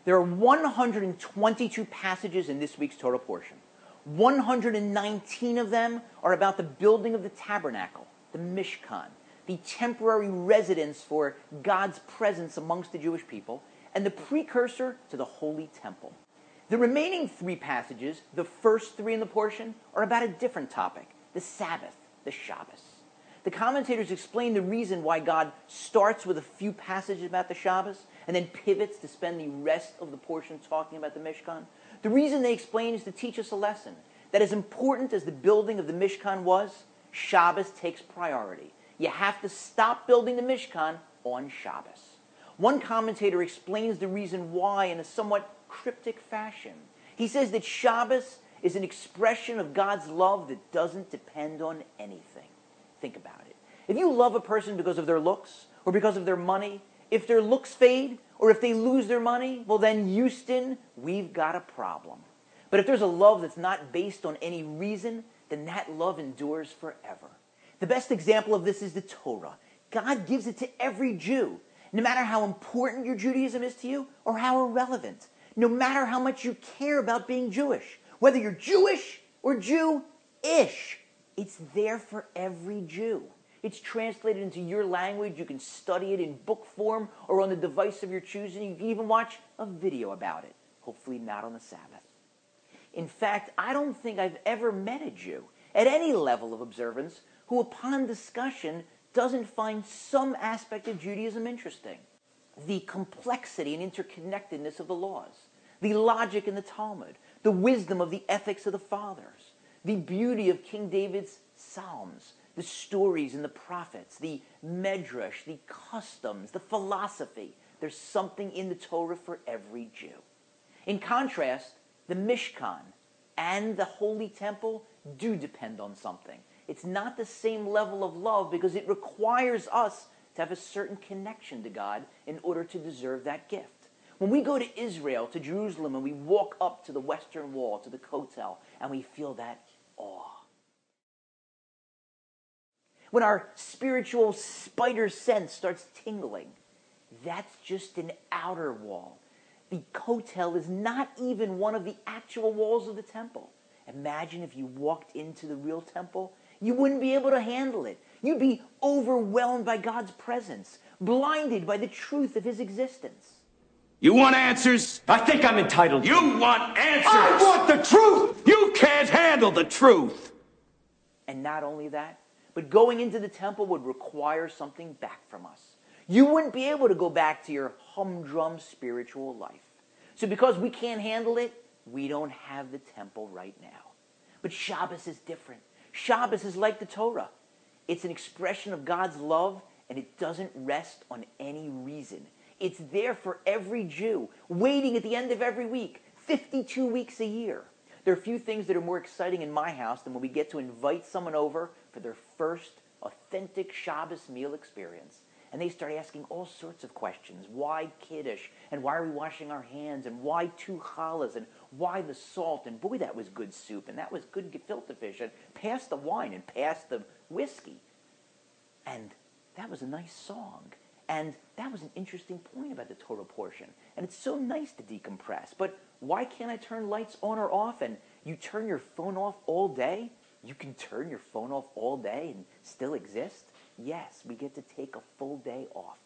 There are 122 passages in this week's Torah portion. 119 of them are about the building of the tabernacle, the Mishkan, the temporary residence for God's presence amongst the Jewish people, and the precursor to the Holy Temple. The remaining 3 passages, the first 3 in the portion, are about a different topic, the Sabbath, the Shabbos. The commentators explain the reason why God starts with a few passages about the Shabbos and then pivots to spend the rest of the portion talking about the Mishkan. The reason they explain is to teach us a lesson, that as important as the building of the Mishkan was, Shabbos takes priority. You have to stop building the Mishkan on Shabbos. One commentator explains the reason why in a somewhat cryptic fashion. He says that Shabbos is an expression of God's love that doesn't depend on anything. Think about it. If you love a person because of their looks or because of their money, if their looks fade or if they lose their money, well then, Houston, we've got a problem. But if there's a love that's not based on any reason, then that love endures forever. The best example of this is the Torah. God gives it to every Jew, no matter how important your Judaism is to you or how irrelevant, no matter how much you care about being Jewish, whether you're Jewish or Jew-ish. It's there for every Jew. It's translated into your language. You can study it in book form or on the device of your choosing. You can even watch a video about it, hopefully not on the Sabbath. In fact, I don't think I've ever met a Jew at any level of observance who, upon discussion, doesn't find some aspect of Judaism interesting. The complexity and interconnectedness of the laws, the logic in the Talmud, the wisdom of the ethics of the fathers, the beauty of King David's Psalms, the stories in the prophets, the medrash, the customs, the philosophy. There's something in the Torah for every Jew. In contrast, the Mishkan and the Holy Temple do depend on something. It's not the same level of love because it requires us to have a certain connection to God in order to deserve that gift. When we go to Israel, to Jerusalem, and we walk up to the Western Wall, to the Kotel, and we feel that awe. When our spiritual spider sense starts tingling, that's just an outer wall. The Kotel is not even one of the actual walls of the temple. Imagine if you walked into the real temple. You wouldn't be able to handle it. You'd be overwhelmed by God's presence, blinded by the truth of his existence. You want answers? I think I'm entitled. You want answers? I want the truth! You can't handle the truth! And not only that, but going into the temple would require something back from us. You wouldn't be able to go back to your humdrum spiritual life. So because we can't handle it, we don't have the temple right now. But Shabbos is different. Shabbos is like the Torah. It's an expression of God's love, and it doesn't rest on any reason. It's there for every Jew, waiting at the end of every week, 52 weeks a year. There are few things that are more exciting in my house than when we get to invite someone over for their first authentic Shabbos meal experience. And they start asking all sorts of questions. Why Kiddush? And why are we washing our hands? And why 2 challahs? And why the salt? And boy, that was good soup. And that was good gefilte fish. And pass the wine and pass the whiskey. And that was a nice song. And that was an interesting point about the Torah portion. And it's so nice to decompress. But why can't I turn lights on or off? And you turn your phone off all day? You can turn your phone off all day and still exist? Yes, we get to take a full day off.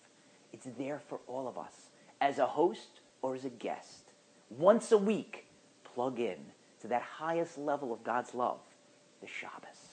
It's there for all of us, as a host or as a guest. Once a week, plug in to that highest level of God's love, the Shabbos.